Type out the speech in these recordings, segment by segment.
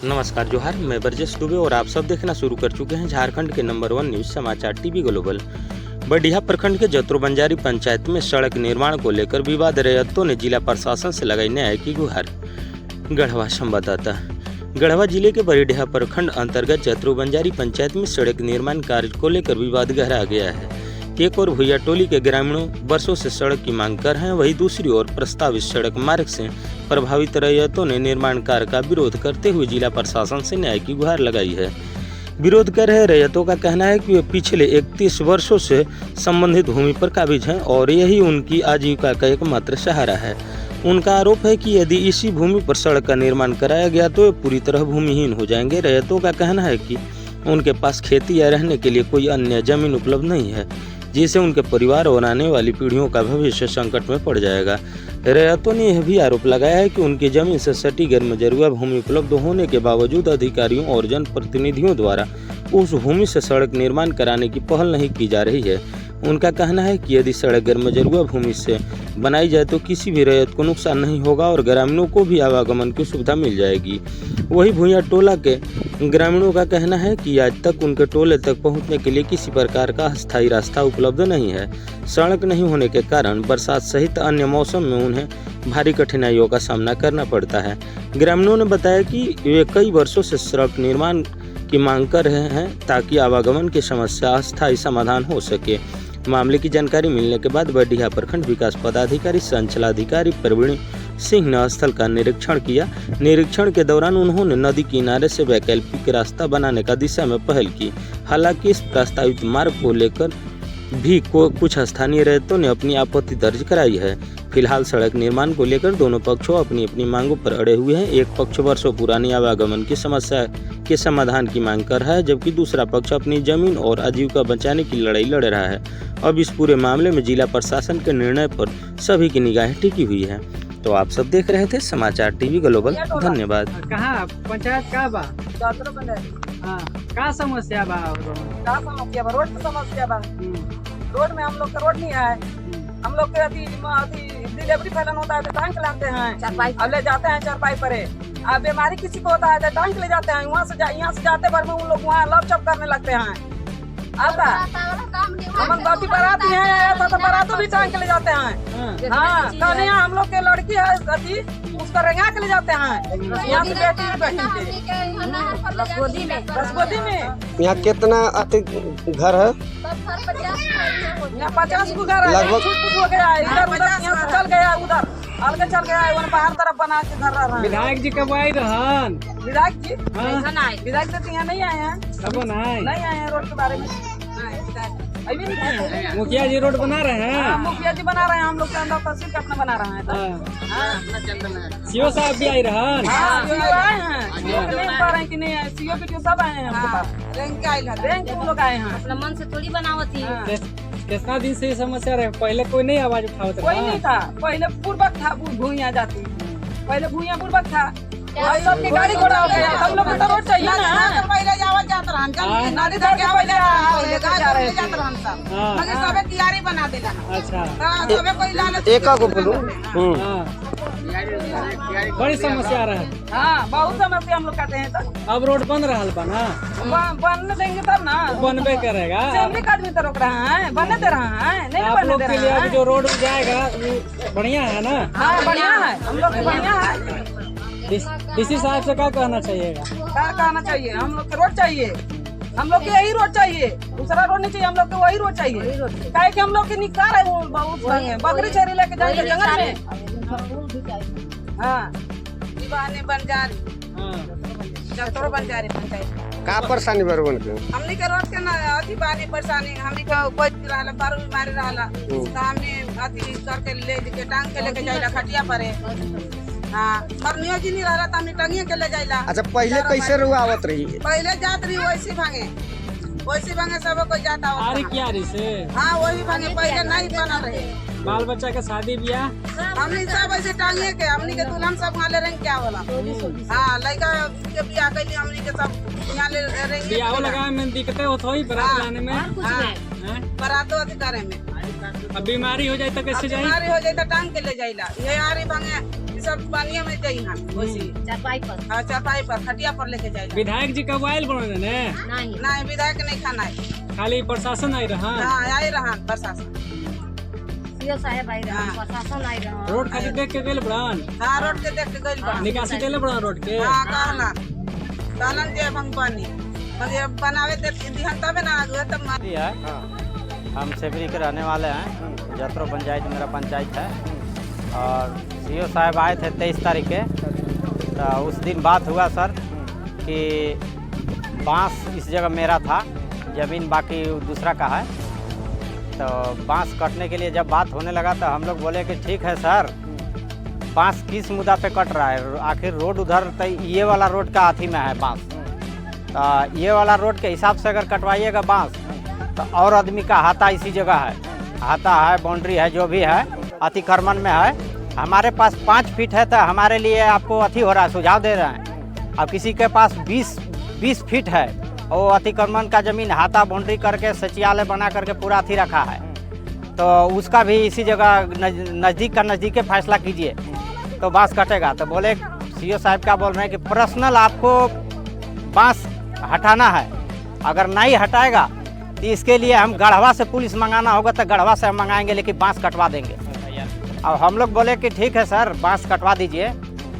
नमस्कार जोहार, मैं ब्रजेश दुबे और आप सब देखना शुरू कर चुके हैं झारखंड के नंबर 1 न्यूज़ समाचार टीवी ग्लोबल। बडिहा प्रखंड के जतरो बंजारी पंचायत में सड़क निर्माण को लेकर विवाद रैयतों ने जिला प्रशासन से लगाई न्याय की गुहार। गढ़वा संवाददाता। गढ़वा जिले के बरिडेहा प्रखंड अंतर्गत जतरो बंजारी पंचायत में सड़क निर्माण कार्य को लेकर विवाद गहरा गया है। एक और भुइया टोली के ग्रामीणों वर्षों से सड़क की मांग कर हैं, वहीं दूसरी ओर प्रस्तावित सड़क मार्ग से प्रभावित रैयतों ने निर्माण कार्य का विरोध करते हुए जिला प्रशासन से न्याय की गुहार लगाई है। विरोध कर रहे रैयतों का कहना है कि वे पिछले 31 वर्षों से संबंधित भूमि पर काबिज हैं और यही उनकी आजीविका का एकमात्र सहारा है। उनका आरोप है कि यदि इसी भूमि पर सड़क का निर्माण कराया गया तो वे पूरी तरह भूमिहीन हो जाएंगे। रैयतों का कहना है कि उनके पास खेती या रहने के लिए कोई अन्य जमीन उपलब्ध नहीं है, जिससे उनके परिवार और आने वाली पीढ़ियों का भविष्य संकट में पड़ जाएगा। रैयतों ने यह भी आरोप लगाया है कि उनकी जमीन से सटी गैरमजरूआ भूमि उपलब्ध होने के बावजूद अधिकारियों और जनप्रतिनिधियों द्वारा उस भूमि से सड़क निर्माण कराने की पहल नहीं की जा रही है। उनका कहना है कि यदि सड़क गैरमजरूआ भूमि से बनाई जाए तो किसी भी रैयत को नुकसान नहीं होगा और ग्रामीणों को भी आवागमन की सुविधा मिल जाएगी। वही भुइया टोला के ग्रामीणों का कहना है कि आज तक उनके टोले तक पहुंचने के लिए किसी प्रकार का स्थायी रास्ता उपलब्ध नहीं है। सड़क नहीं होने के कारण बरसात सहित अन्य मौसम में उन्हें भारी कठिनाइयों का सामना करना पड़ता है। ग्रामीणों ने बताया कि वे कई वर्षों से सड़क निर्माण की मांग कर रहे हैं ताकि आवागमन की समस्या अस्थायी समाधान हो सके। मामले की जानकारी मिलने के बाद बडिहा प्रखंड विकास पदाधिकारी संचलाधिकारी प्रवीण सिंह ने स्थल का निरीक्षण किया। निरीक्षण के दौरान उन्होंने नदी किनारे से वैकल्पिक रास्ता बनाने का दिशा में पहल की। हालांकि इस प्रस्तावित मार्ग को लेकर भी कुछ स्थानीय रैयतों ने अपनी आपत्ति दर्ज कराई है। फिलहाल सड़क निर्माण को लेकर दोनों पक्षों अपनी अपनी मांगों पर अड़े हुए हैं। एक पक्ष वर्षों पुरानी आवागमन की समस्या के समाधान की मांग कर रहा है, जबकि दूसरा पक्ष अपनी जमीन और आजीविका बचाने की लड़ाई लड़ रहा है। अब इस पूरे मामले में जिला प्रशासन के निर्णय पर सभी की निगाहें टिकी हुई है। तो आप सब देख रहे थे समाचार टीवी ग्लोबल। धन्यवाद। कहाँ पंचायत का बा? हाँ, का समस्या बा? रोड की समस्या बा। रोड में हम लोग का रोड नहीं है। हम लोग के अभी डिलीवरी फैलन होता है तो टैंक लाते हैं और ले जाते हैं चरपाई पर। अब बीमारी किसी को होता है तो टैंक ले जाते हैं, वहाँ से जाते भर में उन लोग वहाँ लव चप करने लगते हैं। हम बाकी बाराती है आया तो बारातों भी टांग के ले जाते हैं। हाँ, कन्या हम लोग के लड़की है अभी उसका रेंगा के ले जाते हैं। यहाँ से बेटी बहन के रसगोदी में यहाँ कितना घर है? यहाँ 50 को घर है। लगभग हो गया इधर उधर, यहाँ से चल गया उधर अलग चल गया है, बाहर तरफ बना के घर रहा है। विधायक जी कब आए रहन? विधायक जी विधायक जी तो यहाँ नहीं आए हैं। नहीं आए हैं रोड के बारे में। अभी नहीं आए हैं। मुखिया जी रोड बना रहे हैं। मुखिया जी बना रहे हैं। हम लोग तहसील का अपना बना रहे हैं। सीओ साहब भी आए रहन। आए हैं। सीओ नहीं पा रहे हैं कि नहीं, सीओ भी सब आए हैं। बैंक के लोग आए हैं। अपना मन से थोड़ी बनावती है। कितना दिन से ये समस्या रहे? पहले कोई नहीं आवाज उठावत? कोई नहीं था। पहले पूर्वक था, भूइया जाती। पहले भूइया पूर्वक था। सबके गाड़ी घोड़ा हो गया। हम लोग को रोड चाहिए ना। पहले जावत जात रहन। नाली धर के आवे पहले जा रहे जात रहन सब। मगर सबे कियारी बना देला। अच्छा। हां, सबे कोई लालच एका को बोलो। बड़ी समस्या रहे। हां, बहुत समस्या हम लोग कहते हैं। तो अब रोड बन रहा बा ना? बनने देंगे तब ना। बनबे करेगा। असेंबली कार्ड भी तो रोक रहा है, बनने दे रहा है। नहीं आप बनने लोग दे के लिए रहा अब है। जो रोड जाएगा वो बढ़िया है ना? हाँ, बढ़िया है। हम लोग को बढ़िया है। डीसी साहब से क्या कहना चाहिएगा? क्या कहना चाहिए? हम लोग को रोड चाहिए। हम लोग के यही रोड चाहिए, दूसरा रोड नहीं चाहिए। हम लोग को वही रोड चाहिए। काहे कि हम लोग की निकार है वो बहुत बकरी चेरी लेके जाएंगे जंगल में। हाँ, दीवाने बंजारी जतरो बंजारी पंचायत का परेशानी बरवन के? हमने के रोड के ना अथी बानी परेशानी। हमने को कोई रहला बारू बीमारी रहला तो हमने अथी करके ले के टांग के लेके जाइला खटिया परे। हाँ, मरनियो जी नहीं रहला तो हमने टंगिए के ले जाइला। अच्छा, पहले कैसे रुआ आवत रही? पहले जात रही वैसी भांगे सब कोई जाता आरी क्या रही से? हाँ, वही भांगे पहले नहीं बना रहे। बाल बच्चा के शादी ब्याह हमने सब ऐसे टांगिए के हमने के दुल्हन सब वहाँ ले रहे क्या वाला। हाँ, लड़का के बियाह कैली हमने के सब यहाँ ले रहे। ब्याह लगा में दिक्कतें होत होई बारात लाने में। बरातो अथी करे में अब बीमारी हो जाए तो कैसे जाए? बीमारी हो जाए तो टांग के ले जाइला। ये आरी भांगे ये सब पानी में जाई ना वैसे चारपाई पर हाँ चारपाई पर खटिया पर लेके जाए विधायक जी कब आयल बने ने नहीं नहीं विधायक नहीं खाना है खाली प्रशासन आई रहा हाँ आई रहा प्रशासन सीओ साहब आई रहा हाँ। प्रशासन आई रहा रोड खाली देख के गेल बड़ान हाँ रोड के देख के गइल बा निकासी देले बड़ा रोड के हाँ कहलन जे भंग पानी मगर बनावे दे दिहन तबे ना आगे तब है हम सेबरी के रहने वाले हैं जत्रो पंचायत मेरा पंचायत है और सीओ साहब आए थे 23 तारीख के तो उस दिन बात हुआ सर कि बांस इस जगह मेरा था ज़मीन बाकी दूसरा का है तो बांस कटने के लिए जब बात होने लगा तो हम लोग बोले कि ठीक है सर बांस किस मुद्दा पे कट रहा है आखिर रोड उधर तो ये वाला रोड का हाथी में है बांस तो ये वाला रोड के हिसाब से अगर कटवाइएगा बांस तो और आदमी का हाथा इसी जगह है हाथा है बाउंड्री है जो भी है अतिक्रमण में है हमारे पास 5 फीट है तो हमारे लिए आपको अति हो रहा है सुझाव दे रहे हैं अब किसी के पास 20 फीट है और अतिक्रमण का ज़मीन हाथा बाउंड्री करके शौचालय बना करके पूरा अथी रखा है तो उसका भी इसी जगह नज़दीक का नज़दीक फैसला कीजिए तो बांस कटेगा तो बोले सीओ साहब क्या बोल रहे हैं कि पर्सनल आपको बांस हटाना है अगर नहीं हटाएगा तो इसके लिए हम गढ़वा से पुलिस मंगाना होगा तो गढ़वा से हम मंगाएंगे लेकिन बांस कटवा देंगे अब हम लोग बोले कि ठीक है सर बांस कटवा दीजिए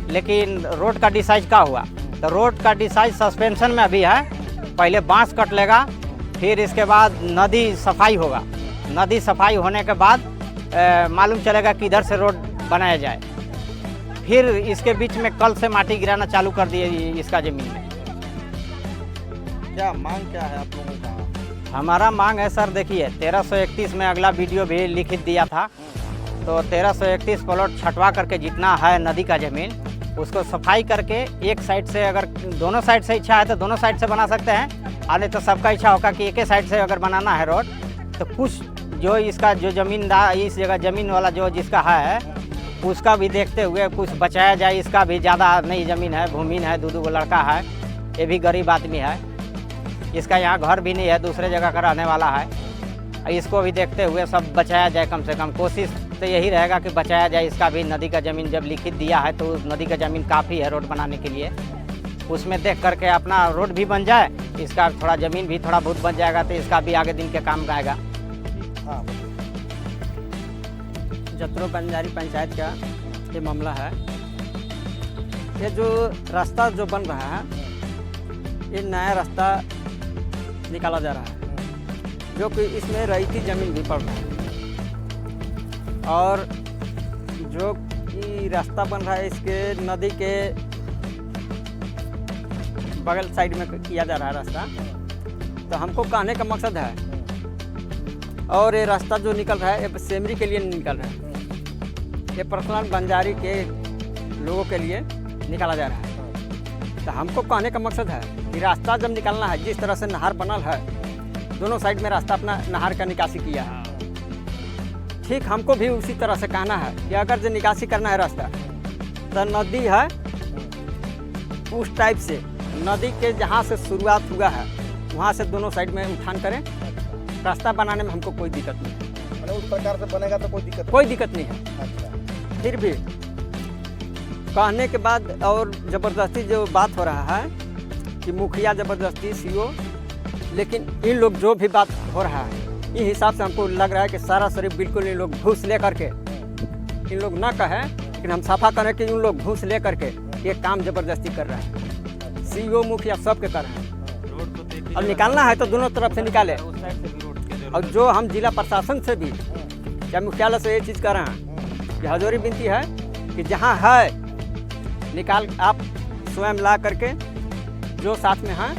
लेकिन रोड का डिसाइज क्या हुआ तो रोड का डिसाइज सस्पेंशन में अभी है पहले बांस कट लेगा फिर इसके बाद नदी सफाई होगा नदी सफाई होने के बाद मालूम चलेगा कि इधर से रोड बनाया जाए फिर इसके बीच में कल से माटी गिराना चालू कर दिए इसका ज़मीन में क्या मांग क्या है आप लोगों का हमारा मांग है सर देखिए 1331 में अगला वीडियो भी लिखित दिया था तो 1331 प्लॉट छटवा करके जितना है नदी का ज़मीन उसको सफाई करके एक साइड से अगर दोनों साइड से इच्छा है तो दोनों साइड से बना सकते हैं और नहीं तो सबका इच्छा होगा कि एक ही साइड से अगर बनाना है रोड तो कुछ जो इसका जो ज़मीनदार इस जगह ज़मीन वाला जो जिसका है उसका भी देखते हुए कुछ बचाया जाए इसका भी ज़्यादा नहीं ज़मीन है भूमिहीन है दो लड़का है ये भी गरीब आदमी है इसका यहाँ घर भी नहीं है दूसरे जगह का रहने वाला है इसको भी देखते हुए सब बचाया जाए कम से कम कोशिश तो यही रहेगा कि बचाया जाए इसका भी नदी का ज़मीन जब लिखित दिया है तो नदी का ज़मीन काफ़ी है रोड बनाने के लिए उसमें देख करके अपना रोड भी बन जाए इसका थोड़ा ज़मीन भी थोड़ा बहुत बन जाएगा तो इसका भी आगे दिन के काम आएगा। हाँ जत्रो बंजारी पंचायत का ये मामला है ये जो रास्ता जो बन रहा है ये नया रास्ता निकाला जा रहा है जो कि इसमें रईती ज़मीन भी पड़ रहा है और जो कि रास्ता बन रहा है इसके नदी के बगल साइड में किया जा रहा है रास्ता तो हमको कहने का मकसद है और ये रास्ता जो निकल रहा है ये सेमरी के लिए नहीं निकल रहा है ये पर्सनल बंजारी के लोगों के लिए निकाला जा रहा है तो हमको कहने का मकसद है कि रास्ता जब निकालना है जिस तरह से नहर बनल है दोनों साइड में रास्ता अपना नहर का निकासी किया है ठीक हमको भी उसी तरह से कहना है कि अगर जो निकासी करना है रास्ता तो नदी है उस टाइप से नदी के जहाँ से शुरुआत हुआ है वहाँ से दोनों साइड में उठान करें रास्ता बनाने में हमको कोई दिक्कत नहीं है मतलब उस प्रकार से बनेगा तो कोई दिक्कत नहीं है अच्छा फिर भी कहने के बाद और ज़बरदस्ती जो बात हो रहा है कि मुखिया ज़बरदस्ती सीओ लेकिन इन लोग जो भी बात हो रहा है इस हिसाब से हमको लग रहा है कि सारा शरीफ बिल्कुल इन लोग घूस ले करके इन लोग ना कहें लेकिन हम साफा करें कि इन लोग घूस ले करके ये काम ज़बरदस्ती कर रहा है सीओ मुखिया सब के कर रहे हैं अब निकालना है तो दोनों तरफ से निकाले और जो हम जिला प्रशासन से भी या मुख्यालय से ये चीज़ कर रहे हैं कि हजोरी विनती है कि जहाँ है निकाल आप स्वयं ला करके जो साथ में हैं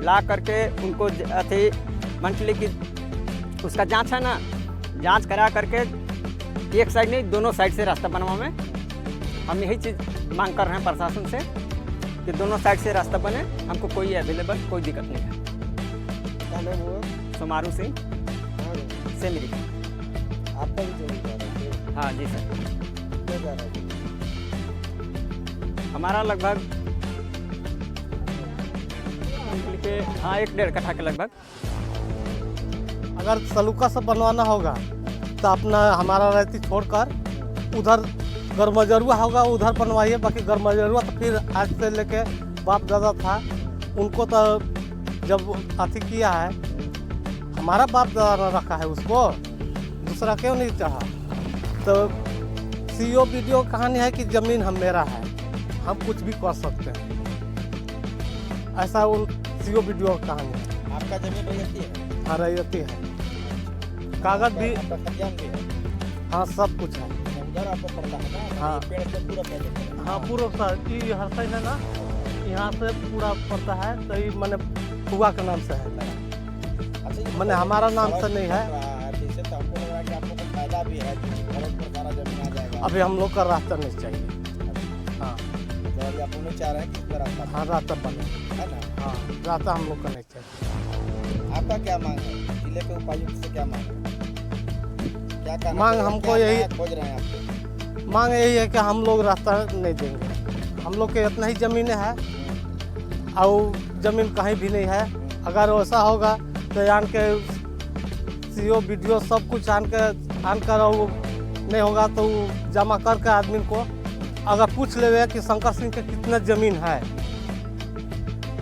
ला करके उनको अथी मंथली की उसका जांच है ना जांच करा करके एक साइड नहीं दोनों साइड से रास्ता बनवा में हम यही चीज़ मांग कर रहे हैं प्रशासन से कि दोनों साइड से रास्ता बने हमको कोई अवेलेबल कोई दिक्कत नहीं है। क्या नाम हुआ सोमारू सिंह से मिली आपका भी जमीन जा रहा है हाँ जी सर क्या जा रहा है हमारा लगभग हाँ 1.5 कट्ठा के लगभग अगर सलूका सब बनवाना होगा तो अपना हमारा रहती छोड़कर उधर गरमजरुआ होगा उधर बनवाइए, बाकी गरमजरुआ तो फिर आज से लेके बाप दादा था उनको तो जब अथी किया है, हमारा बाप दादा ने रखा है उसको, दूसरा क्यों नहीं चाहा। तो सीओ वीडियो कहानी है कि ज़मीन हम मेरा है, हम कुछ भी कर सकते हैं, ऐसा उन सीओ वीडियो की कहानी है। आपका जमीन रैयती है? हाँ रैयती है, कागज भी, आपका खतियान भी है? हाँ सब कुछ है। उधर आपको पड़ता है ना? हाँ। ये पेड़ से पूरा पहले पड़ता है। हाँ पूरा सर ये हर साइड है ना, यहाँ से पूरा पड़ता है, तो ये मैंने फुआ के नाम से है मेरा, अच्छा, ये मैंने हमारा नाम से सड़क नहीं है। बन रहा है, इससे तो हमको लग रहा है कि आपको कुछ फायदा भी है, क्योंकि सड़क पर सारा जमीन आ जाएगा। अभी हम लोग का रास्ता नहीं चाहिए। हाँ तो अभी आप लोग चाह रहे हैं कि इसका रास्ता हाँ रास्ता बने, है ना? हाँ रास्ता हम लोग का नहीं चाहिए। आपका क्या मांग है? जिले के उपायुक्त से क्या मांग है? क्या कहना मांग चाहिए? हमको क्या यही- नया खोज रहे हैं आप? मांग यही है कि हम लोग रास्ता नहीं देंगे, हम लोग के इतना ही ज़मीन है और ज़मीन कहीं भी नहीं है। अगर वैसा होगा तो आन के सीओ वीडियो सब कुछ आन कर वो नहीं होगा तो वो जमा करके आदमी को अगर पूछ ले कि शंकर सिंह के कितना ज़मीन है,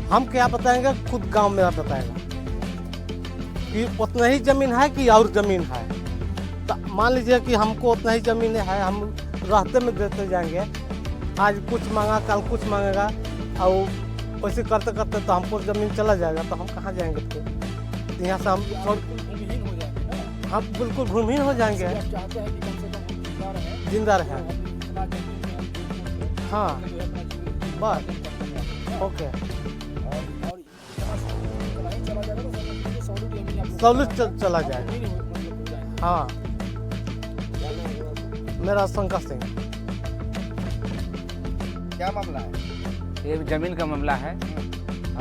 हम क्या बताएंगे, खुद गांव में बताएगा कि उतना ही ज़मीन है कि और ज़मीन है। तो मान लीजिए कि हमको उतना ही ज़मीन है, हम रास्ते में देते जाएंगे, आज कुछ मांगा कल कुछ मांगेगा और वैसे करते करते तो हमको ज़मीन चला जाएगा, तो हम कहाँ जाएंगे फिर? यहाँ से हम बिल्कुल भूमिहीन हो जाएंगे। जिंदा रहे, हाँ बस ओके, सहूलियत चला जाएगा। हाँ मेरा शंकर सिंह। क्या मामला है? ये जमीन का मामला है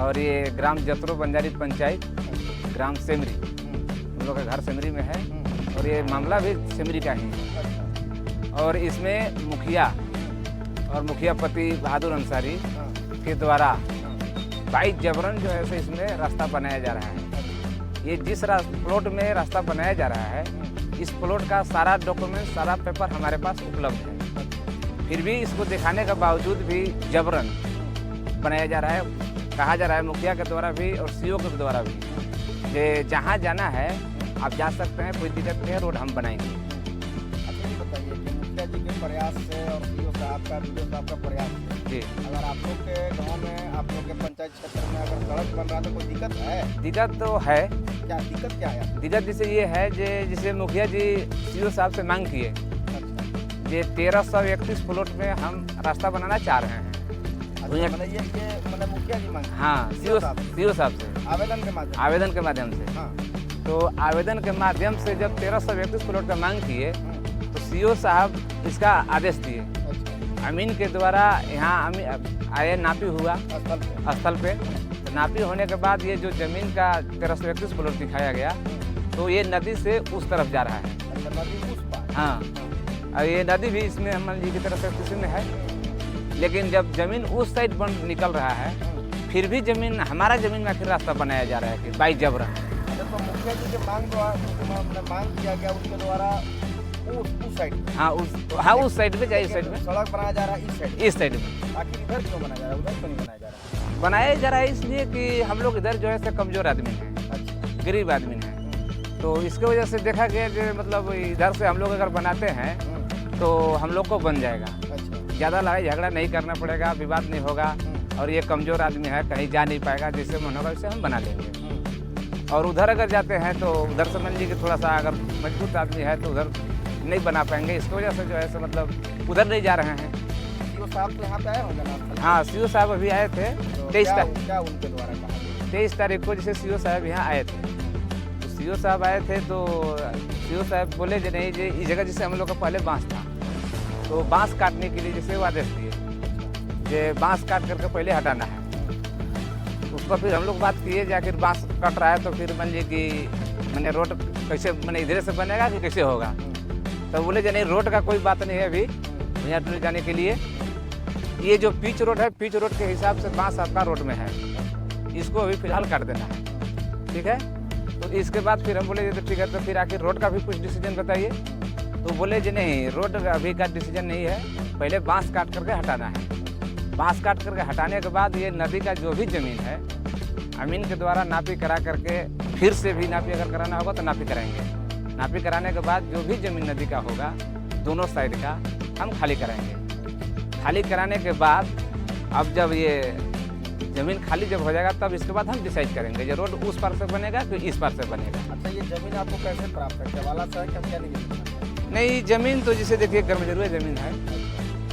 और ये ग्राम जत्रो बंजारी पंचायत ग्राम सेमरी, हम लोग का घर सेमरी में है और ये मामला भी सेमरी का ही है। और इसमें मुखिया और मुखिया पति बहादुर अंसारी के द्वारा 22 जबरन जो है इसमें रास्ता बनाया जा रहा है। ये जिस प्लॉट में रास्ता बनाया जा रहा है, इस प्लॉट का सारा डॉक्यूमेंट, सारा पेपर हमारे पास उपलब्ध है, फिर भी इसको दिखाने के बावजूद भी जबरन बनाया जा रहा है। कहा जा रहा है मुखिया के द्वारा भी और सीओ के द्वारा भी कि जहाँ जाना है आप जा सकते हैं, कोई दिक्कत नहीं है, रोड हम बनाएंगे। अच्छा ये बताइए कि मुखिया जी के प्रयास से और सीओ साहब का, वीडियो साहब का प्रयास से जी, अगर आप लोग के गांव में, आप लोग के पंचायत क्षेत्र में अगर सड़क बन रहा है तो कोई दिक्कत है? दिक्कत तो है। क्या दिक्कत क्या है? दिक्कत जैसे ये है जैसे मुखिया जी सीओ साहब से मांग किए, ये 1331 प्लॉट में हम रास्ता बनाना चाह रहे हैं। अच्छा, मतलब ये मतलब मुखिया जी मांग, हाँ सीओ साहब से आवेदन के माध्यम आवेदन के माध्यम से। हाँ। तो आवेदन के माध्यम से जब 1331 प्लॉट का मांग किए तो सीओ साहब इसका आदेश दिए। अच्छा, अमीन के द्वारा यहाँ आए, नापी हुआ स्थल पे। तो नापी होने के बाद ये जो ज़मीन का 1331 प्लॉट दिखाया गया, तो ये नदी से उस तरफ जा रहा है। अच्छा, नदी उस पार। हाँ, और ये नदी भी इसमें मान लीजिए की 1331 में है, लेकिन जब ज़मीन उस साइड बन निकल रहा है, फिर भी ज़मीन, हमारा ज़मीन में फिर रास्ता बनाया जा रहा है कि 22 जबरन। तो मुखिया जी के मांग किया गया उसके द्वारा उस साइड, हाँ उस साइड पे जाइए, साइड में सड़क बनाया जा रहा है इस साइड में। आखिर इधर क्यों बनाया जा रहा है, उधर क्यों नहीं बनाया जा रहा है? बनाया जा रहा है इसलिए कि हम लोग इधर जो है से कमज़ोर आदमी हैं, अच्छा, गरीब आदमी हैं, तो इसके वजह से देखा गया कि मतलब इधर से हम लोग अगर बनाते हैं तो हम लोग को बन जाएगा, अच्छा, ज़्यादा लड़ाई झगड़ा नहीं करना पड़ेगा, विवाद नहीं होगा, और ये कमज़ोर आदमी है, कहीं जा नहीं पाएगा, जिससे मन होगा उसे हम बना लेंगे। और उधर अगर जाते हैं तो उधर समझ लीजिए कि थोड़ा सा अगर मजबूत आदमी है तो उधर नहीं बना पाएंगे, इसकी वजह से जो है सो मतलब उधर नहीं जा रहे हैं। सीओ साहब तो यहाँ पे आए होंगे ना? हाँ सीओ साहब अभी आए थे, तो 23 तारीख को जैसे सीओ साहब यहाँ आए थे, तो सीओ साहब आए थे तो सीओ साहब बोले जो नहीं, ये इस जगह जैसे हम लोग का पहले बांस था, तो बांस काटने के लिए जैसे वो आदेश दिए कि बांस काट करके पहले हटाना है। उस पर फिर हम लोग बात किए, जाकर बांस कट रहा है तो फिर मान लीजिए कि मैंने रोड कैसे मैंने इधर से बनेगा कि कैसे होगा, तो बोले जो नहीं रोड का कोई बात नहीं है अभी यहाँ टूर जाने के लिए, ये जो पिच रोड है, पिच रोड के हिसाब से बांस आपका रोड में है, इसको अभी फिलहाल काट देना है, ठीक है। तो इसके बाद फिर हम बोले तो ठीक है, तो फिर आखिर रोड का भी कुछ डिसीजन बताइए। तो बोले जी नहीं, रोड अभी का डिसीजन नहीं है, पहले बांस काट करके हटाना है। बांस काट करके हटाने के बाद ये नदी का जो भी ज़मीन है अमीन के द्वारा नापी करा करके फिर से भी नापी अगर कराना होगा तो नापी कराएंगे। नापी कराने के बाद जो भी ज़मीन नदी का होगा दोनों साइड का हम खाली कराएंगे। खाली कराने के बाद अब जब ये ज़मीन खाली जब हो जाएगा तब इसके बाद हम डिसाइड करेंगे ये रोड उस पार से बनेगा कि इस पार से बनेगा। अच्छा, ये जमीन आपको कैसे प्राप्त है? केवाला से है क्या, क्या नहीं? नहीं, ज़मीन तो जिसे देखिए गर्मजरुआ ज़मीन है,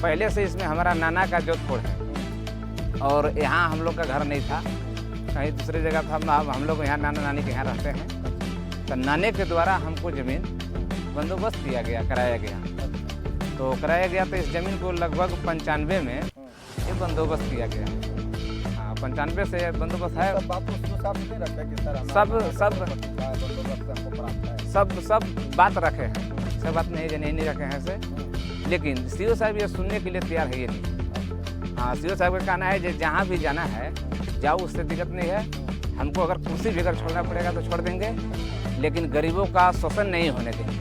पहले से इसमें हमारा नाना का जोधपुर है और यहाँ हम लोग का घर नहीं था, कहीं दूसरी जगह था। हम लोग यहाँ नाना नानी के यहाँ रहते हैं, तो नाने के द्वारा हमको ज़मीन बंदोबस्त किया गया, कराया गया। तो कराया गया तो इस ज़मीन को लगभग 95 में ये बंदोबस्त किया गया। हाँ, 95 से बंदोबस्त है। सब बात उसको साफ नहीं रखा कि सर सब बात रखे हैं, सब बात नहीं रखे हैं से। लेकिन सीओ साहब ये सुनने के लिए तैयार है ये नहीं। हाँ, सीओ साहब का कहना है कि जहाँ भी जाना है जाओ, उससे दिक्कत नहीं है। हमको अगर कुर्सी भी अगर छोड़ना पड़ेगा तो छोड़ देंगे, लेकिन गरीबों का शोषण नहीं होने देंगे।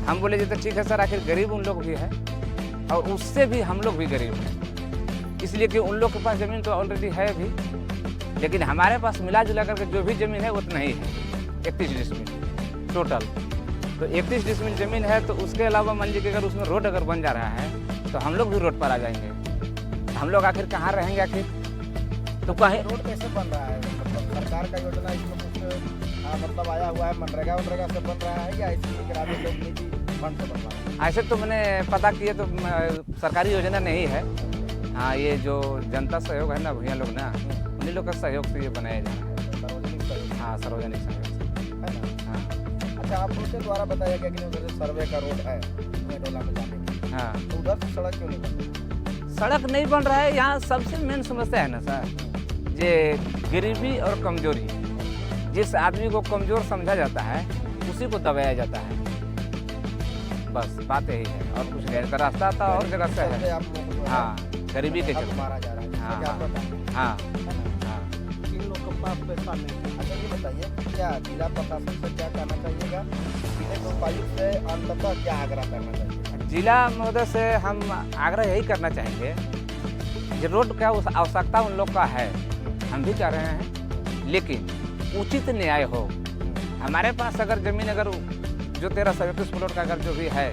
हम बोले जी तो ठीक है सर, आखिर गरीब उन लोग भी है और उससे भी हम लोग भी गरीब हैं, इसलिए कि उन लोग के पास ज़मीन तो ऑलरेडी है भी, लेकिन हमारे पास मिला जुला करके जो भी ज़मीन है उतना ही है, 31 डिसमिल टोटल। तो 31 डिसमिल ज़मीन है, तो उसके अलावा मान लीजिए अगर उसमें रोड अगर बन जा रहा है तो हम लोग भी रोड पर आ जाएंगे। हम लोग आखिर कहाँ रहेंगे आखिर? तो कहीं रोड कैसे बन रहा है? मतलब सरकार का योजना इसमें कुछ मतलब आया हुआ है, मनरेगा वनरेगा से बन रहा है या ऐसी ग्रामीण लोग निजी फंड से बन रहा है? ऐसे तो मैंने पता किए तो सरकारी योजना नहीं है। हाँ, ये जो जनता सहयोग है ना भैया लोग ना, उन्हीं लोग का सहयोग से ये बनाया जा रहा है। सार्वजनिक सहयोग हाँ, सार्वजनिक सहयोग से, है ना? हाँ। अच्छा, आप लोग के द्वारा बताया गया कि उधर से सर्वे का रोड है डोला में जाने की, हाँ, तो उधर से सड़क क्यों नहीं बन रही? सड़क नहीं बन रहा है। यहाँ सबसे मेन समस्या है ना सर, ये गरीबी और कमजोरी। जिस आदमी को कमजोर समझा जाता है उसी को दबाया जाता है, बस बात यही है और कुछ नहीं। रास्ता था और जगह से है। आप लोगों को हाँ, गरीबी के हक चलते। मारा जा रहा है, हाँ, जिससे कि आप बताएं। हाँ, हाँ। इन लोग के पास पैसा नहीं। अच्छा, ये बताइए क्या जिला प्रशासन से क्या कहना चाहिएगा, जिले को उपायुक्त से अंततः क्या आग्रह करना चाहिए? जिला महोदय से हम आग्रह यही करना चाहेंगे कि रोड का उस आवश्यकता उन लोग का है, हम भी कह रहे हैं, लेकिन उचित न्याय हो। हमारे पास अगर ज़मीन अगर जो 1331 प्लॉट का अगर जो भी है,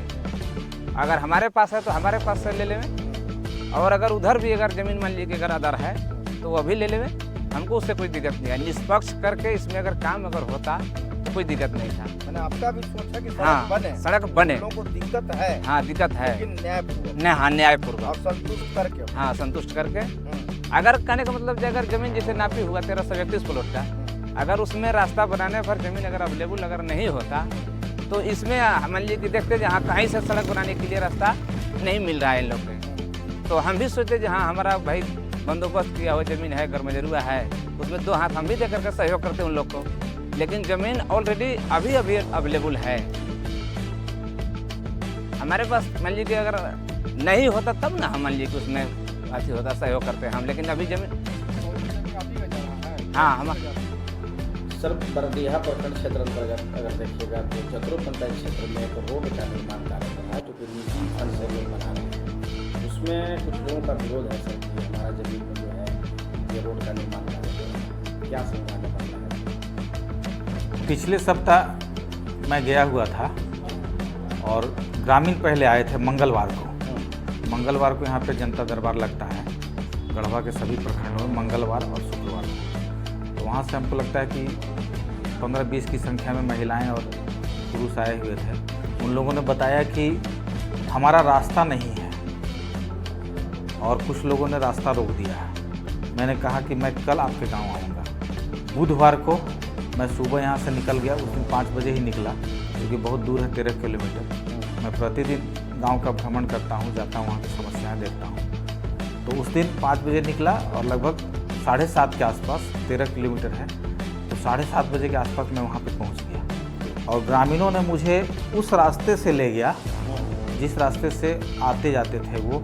अगर हमारे पास है तो हमारे पास से ले लेवें, और अगर उधर भी अगर ज़मीन मान लीजिए अगर अदर है तो वो भी ले लेवें, हमको उससे कोई दिक्कत नहीं है। निष्पक्ष करके इसमें अगर काम अगर होता तो कोई दिक्कत नहीं था। मैंने आपका भी सोचा कि सड़क हाँ, बने, सड़क बने। लोगों को दिक्कत है, हाँ, दिक्कत है, लेकिन न्यायपूर्वक हाँ, न्यायपूर्वक और संतुष्ट करके। हाँ, संतुष्ट करके। अगर कहने का मतलब अगर ज़मीन जैसे नापी हुआ 1331 प्लॉट का, अगर उसमें रास्ता बनाने पर ज़मीन अगर अवेलेबल अगर नहीं होता तो इसमें मान लीजिए कि देखते जहाँ कहीं से सड़क बनाने के लिए रास्ता नहीं मिल रहा है इन लोग को, तो हम भी सोचते हाँ हमारा भाई बंदोबस्त किया हुआ ज़मीन है, गर्मजरुआ है, उसमें दो हाथ हम भी दे करके सहयोग करते हैं उन लोग को, लेकिन ज़मीन ऑलरेडी अभी अवेलेबल है हमारे पास। मान लीजिए अगर नहीं होता तब ना हम मान लीजिए कि उसमें अच्छी होता, सहयोग करते हैं हम, लेकिन अभी ज़मीन हाँ हमारा सर बरडीहा प्रखंड क्षेत्र अंतर्गत अगर देखिएगा तो जतरो पंचायत क्षेत्र में एक रोड का निर्माण कार्य कर रहा है, जो कि निजी फंड से लोग बना रहे हैं। उसमें कुछ लोगों का विरोध है सर कि हमारा जमीन में जो है ये रोड का निर्माण कार्य कर रहा है, क्या समझाने पड़ता है? पिछले सप्ताह मैं गया हुआ था और ग्रामीण पहले आए थे मंगलवार को यहाँ पे जनता दरबार लगता है गढ़वा के सभी प्रखंडों में मंगलवार और शुक्रवार को। तो वहाँ से हमको लगता है कि 15-20 की संख्या में महिलाएं और पुरुष आए हुए थे। उन लोगों ने बताया कि हमारा रास्ता नहीं है और कुछ लोगों ने रास्ता रोक दिया है। मैंने कहा कि मैं कल आपके गांव आऊँगा। बुधवार को मैं सुबह यहाँ से निकल गया, उस दिन 5 बजे ही निकला, क्योंकि बहुत दूर है 13 किलोमीटर। मैं प्रतिदिन गांव का भ्रमण करता हूँ, जाता हूँ, वहाँ की समस्याएं देखता हूँ। तो उस दिन 5 बजे निकला और लगभग 7:30 के आसपास 13 किलोमीटर है, तो 7:30 बजे के आसपास मैं वहाँ पे पहुँच गया। और ग्रामीणों ने मुझे उस रास्ते से ले गया जिस रास्ते से आते जाते थे वो,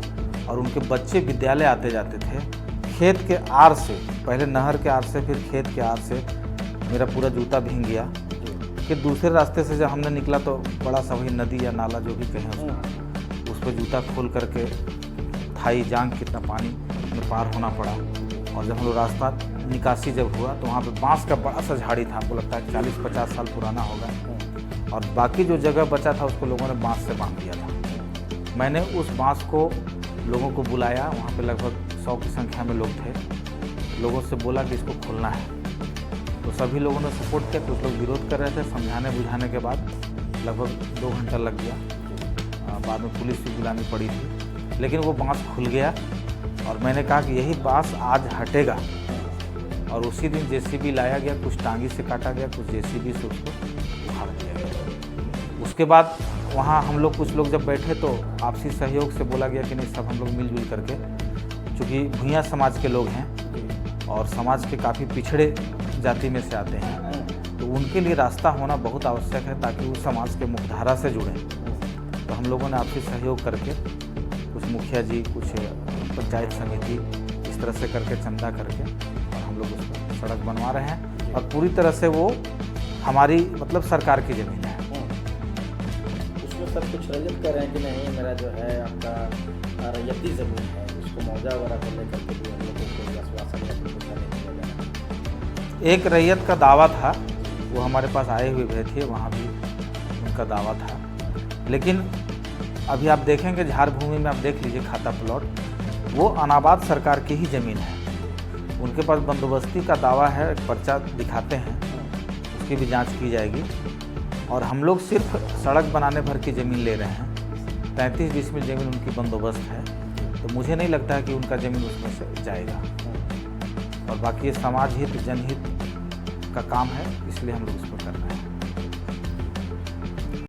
और उनके बच्चे विद्यालय आते जाते थे। खेत के आर से, पहले नहर के आर से, फिर खेत के आर से मेरा पूरा जूता भीग गया फिर दूसरे रास्ते से जब हमने निकला तो बड़ा सा वही नदी या नाला जो भी कहें उसको, उस पर जूता खोल करके थाई जांग कितना पानी में पार होना पड़ा। और जब हम लोग रास्ता निकासी जब हुआ तो वहाँ पे बांस का बड़ा सा झाड़ी था, हमको लगता है 40-50 साल पुराना होगा। और बाकी जो जगह बचा था उसको लोगों ने बांस से बांध दिया था। मैंने उस बांस को लोगों को बुलाया, वहाँ पे लगभग 100 की संख्या में लोग थे। लोगों से बोला कि इसको खोलना है, तो सभी लोगों ने सपोर्ट किया। कुछ लोग विरोध कर रहे थे, समझाने बुझाने के बाद लगभग 2 घंटा लग गया। बाद में पुलिस भी बुलानी पड़ी थी, लेकिन वो बांस खुल गया। और मैंने कहा कि यही बांस आज हटेगा। और उसी दिन जेसीबी लाया गया, कुछ टांगी से काटा गया, कुछ जेसीबी से उसको उखाड़ दिया गया। उसके बाद वहाँ हम लोग कुछ लोग जब बैठे तो आपसी सहयोग से बोला गया कि नहीं, सब हम लोग मिलजुल करके, चूँकि भूइयाँ समाज के लोग हैं और समाज के काफ़ी पिछड़े जाति में से आते हैं, तो उनके लिए रास्ता होना बहुत आवश्यक है ताकि वो समाज के मुख्यधारा से जुड़ें। तो हम लोगों ने आपसी सहयोग करके, कुछ मुखिया जी, कुछ पंचायत समिति, इस तरह से करके चंदा करके और हम लोग उसको सड़क बनवा रहे हैं। और पूरी तरह से वो हमारी मतलब सरकार की ज़मीन है। उसमें सर कुछ रजत कर रहे हैं कि नहीं, मेरा जो है आपका रैयती ज़मीन है, उसको मुआवजा वगैरह को लेकर के भी हम लोगों को आश्वासन या कुछ नहीं किया गया। एक रैयत का दावा था, वो हमारे पास आए हुए गए थे, वहाँ भी उनका दावा था। लेकिन अभी आप देखेंगे झार भूमि में, आप देख लीजिए खाता प्लॉट, वो अनाबाद सरकार की ही ज़मीन है। उनके पास बंदोबस्ती का दावा है, एक पर्चा दिखाते हैं, उसकी भी जांच की जाएगी। और हम लोग सिर्फ सड़क बनाने भर की ज़मीन ले रहे हैं। 33-20 में ज़मीन उनकी बंदोबस्त है, तो मुझे नहीं लगता है कि उनका ज़मीन उसमें से जाएगा। और बाकी ये समाज हित, जनहित का काम है, इसलिए हम लोग इसको कर रहे हैं।